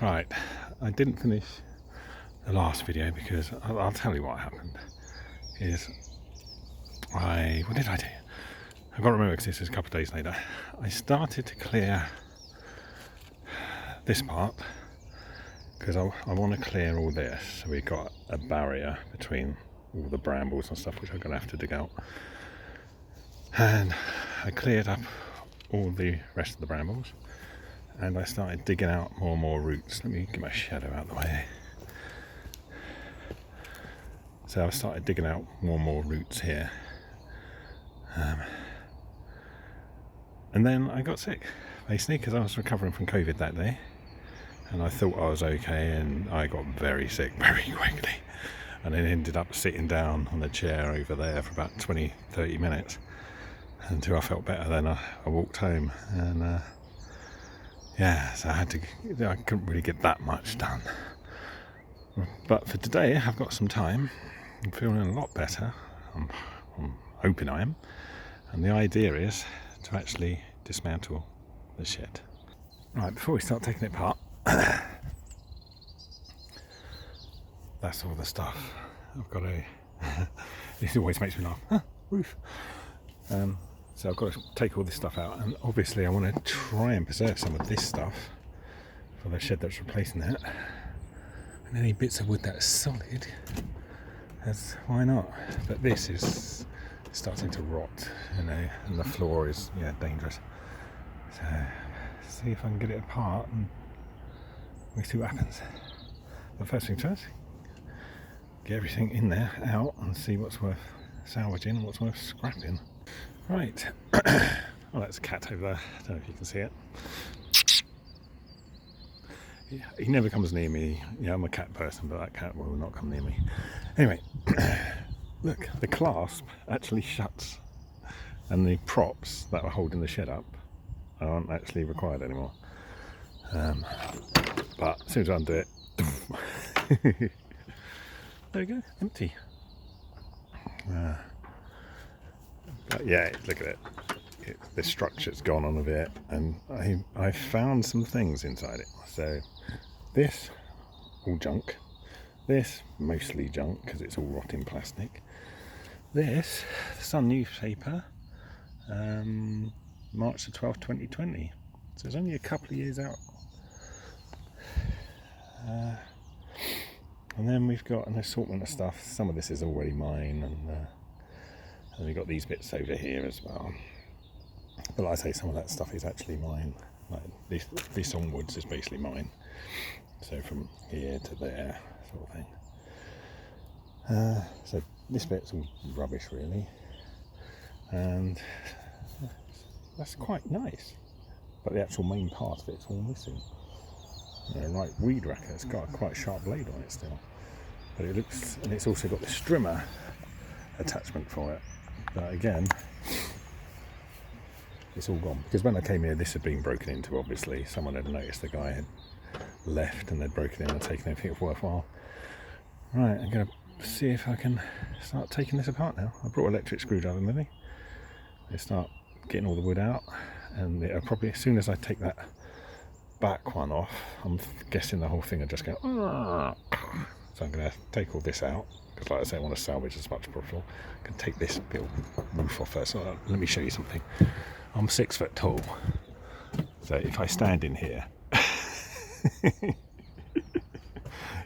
Right, I didn't finish the last video because I'll tell you what happened. What did I do? I've got to remember because this is a couple of days later. I started to clear this part because I want to clear all this. So we've got a barrier between all the brambles and stuff which I'm going to have to dig out. And I cleared up all the rest of the brambles. And I started digging out more and more roots. Let me get my shadow out of the way. So I started digging out more and more roots here. And then I got sick, basically, because I was recovering from COVID that day. And I thought I was okay, and I got very sick very quickly. And then ended up sitting down on the chair over there for about 20-30 minutes until I felt better. Then I walked home and so I couldn't really get that much done. But for today, I've got some time. I'm feeling a lot better. I'm hoping I am. And the idea is to actually dismantle the shed. Right, before we start taking it apart, that's all the stuff. I've got this always makes me laugh. Roof. So I've got to take all this stuff out, and obviously I want to try and preserve some of this stuff for the shed that's replacing that. And any bits of wood that's solid, why not? But this is starting to rot, and the floor is dangerous. So see if I can get it apart and we see what happens. But first things first, get everything in there out and see what's worth salvaging and what's worth scrapping. Right, well, that's a cat over there. I don't know if you can see it. He never comes near me. I'm a cat person, but that cat will not come near me. Anyway, look, the clasp actually shuts, and the props that were holding the shed up aren't actually required anymore. But as soon as I undo it, there we go, empty. But yeah, look at it. The structure's gone on a bit, and I found some things inside it. So this, all junk. This, mostly junk because it's all rotting plastic. This, the Sun newspaper, March the 12th, 2020. So it's only a couple of years out. And then we've got an assortment of stuff. Some of this is already mine, and we've got these bits over here as well. But like I say, some of that stuff is actually mine. Like this onwards is basically mine. So from here to there, sort of thing. So this bit's all rubbish, really. And that's quite nice. But the actual main part of it's all missing. Like weed whacker, it's got a quite sharp blade on it still. But it looks, and it's also got the strimmer attachment for it. But again, it's all gone. Because when I came here, this had been broken into, obviously. Someone had noticed the guy had left and they'd broken in and taken everything worthwhile. Right, I'm going to see if I can start taking this apart now. I brought an electric screwdriver with me. I start getting all the wood out, and it'll probably, as soon as I take that back one off, I'm guessing the whole thing will just go. So I'm going to take all this out, because like I say, I want to salvage as much as possible. I can take this bit of roof off first. So let me show you something. I'm 6 foot tall, so if I stand in here,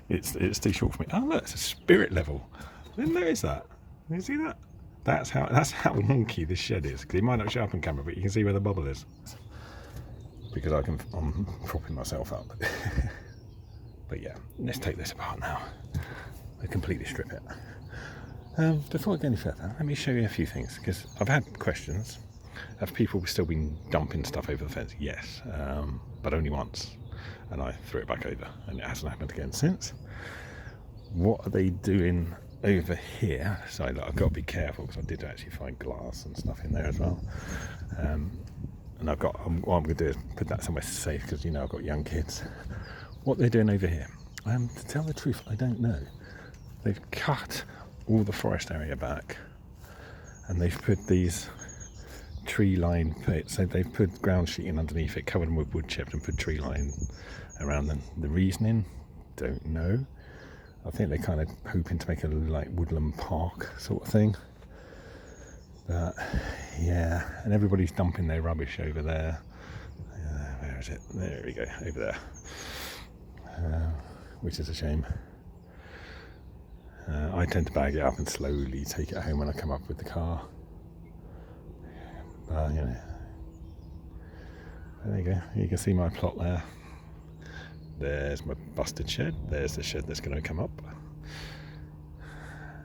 it's too short for me. Oh look, it's a spirit level. I didn't notice that. You see that? That's how wonky this shed is. Because it might not show up on camera, but you can see where the bubble is. Because I'm propping myself up. But yeah, let's take this apart now. I completely strip it. Before I go any further, let me show you a few things, because I've had questions. Have people still been dumping stuff over the fence? Yes, but only once, and I threw it back over, and it hasn't happened again since. What are they doing over here? So I've got to be careful, because I did actually find glass and stuff in there as well. And what I'm going to do is put that somewhere safe, because I've got young kids. What they're doing over here, to tell the truth, I don't know. They've cut all the forest area back, and they've put these tree line pit, so they've put ground sheeting underneath it, covered them with wood chips, and put tree line around them. The reasoning, don't know. I think they're kind of hoping to make a like woodland park sort of thing. But yeah, and everybody's dumping their rubbish over there. Where is it? There we go, over there. Which is a shame. I tend to bag it up and slowly take it home when I come up with the car. But you know, there you go. You can see my plot there. There's my busted shed. There's the shed that's going to come up.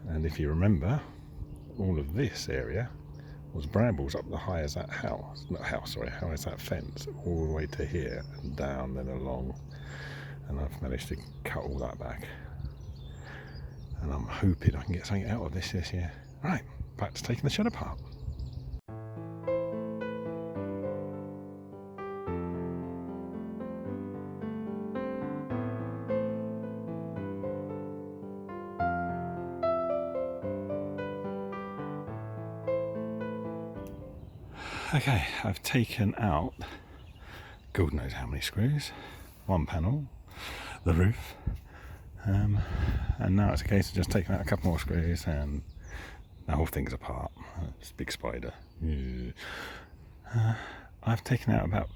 And if you remember, all of this area was brambles up the high as that house. Not house, sorry, high as that fence, all the way to here and down, then along. And I've managed to cut all that back. And I'm hoping I can get something out of this year. Right, back to taking the shed apart. Okay, I've taken out God knows how many screws, one panel, the roof, and now it's a case of just taking out a couple more screws and the whole thing's apart. It's a big spider. I've taken out about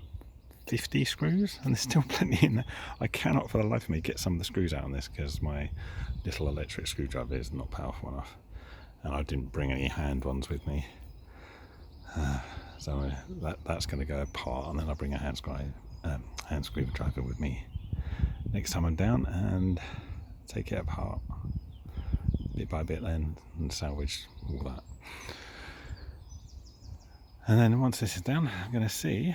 50 screws and there's still plenty in there. I cannot for the life of me get some of the screws out on this because my little electric screwdriver is not powerful enough, and I didn't bring any hand ones with me. So that's going to go apart, and then I'll bring a hand screwdriver with me next time I'm down and take it apart bit by bit then and salvage all that. And then once this is done, I'm going to see,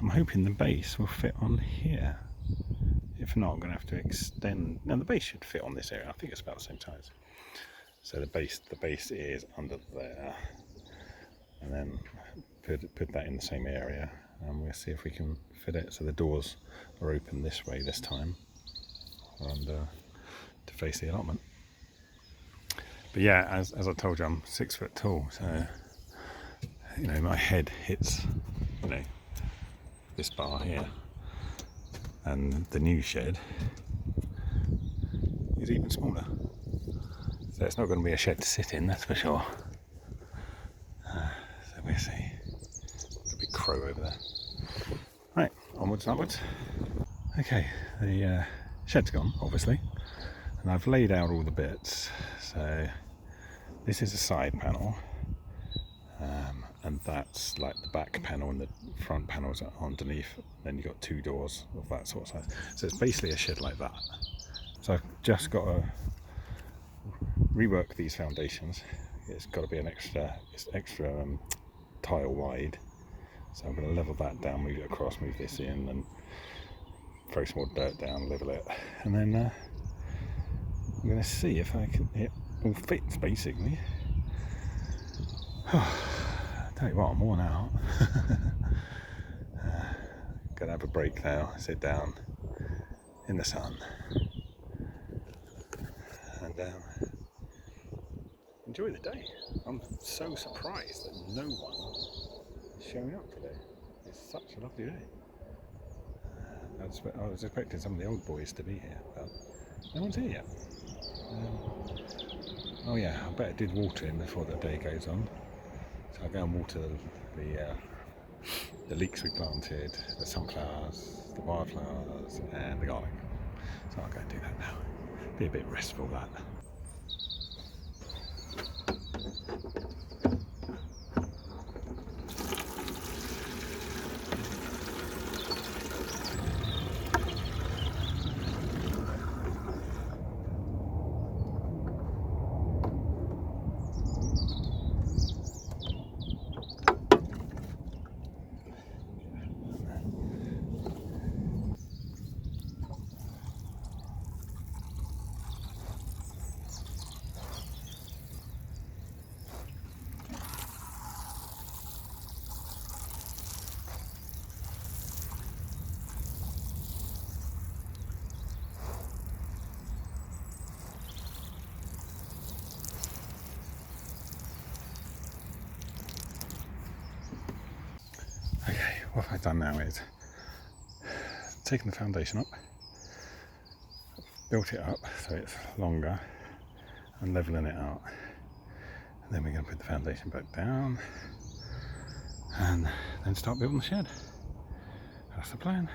I'm hoping the base will fit on here. If not, I'm going to have to extend. Now the base should fit on this area. I think it's about the same size. So the base is under there. And then put that in the same area, and we'll see if we can fit it so the doors are open this way this time, and to face the allotment. But yeah, as I told you, I'm 6 foot tall, so you know my head hits this bar here, and the new shed is even smaller, so it's not going to be a shed to sit in, that's for sure. We'll see. A big crow over there. Right, onwards and upwards. Okay, the shed's gone, obviously, and I've laid out all the bits. So this is a side panel, and that's like the back panel, and the front panels are underneath. Then you've got 2 doors of that sort of size. So it's basically a shed like that. So I've just got to rework these foundations. It's got to be an extra tile wide, so I'm going to level that down, move it across, move this in, and throw some more dirt down, level it, and then I'm going to see if it all fits basically. Tell you what, I'm worn out. Gonna have a break now, sit down in the sun, and enjoy the day. I'm so surprised that no one is showing up today. It's such a lovely day. I was expecting some of the old boys to be here, but no one's here yet. Oh yeah, I better did water in before the day goes on. So I'll go and water the leeks we planted, the sunflowers, the wildflowers, and the garlic. So I'll go and do that now. Be a bit restful that. what I've done now is taken the foundation up, built it up so it's longer, and levelling it out. And then we're going to put the foundation back down and then start building the shed. That's the plan.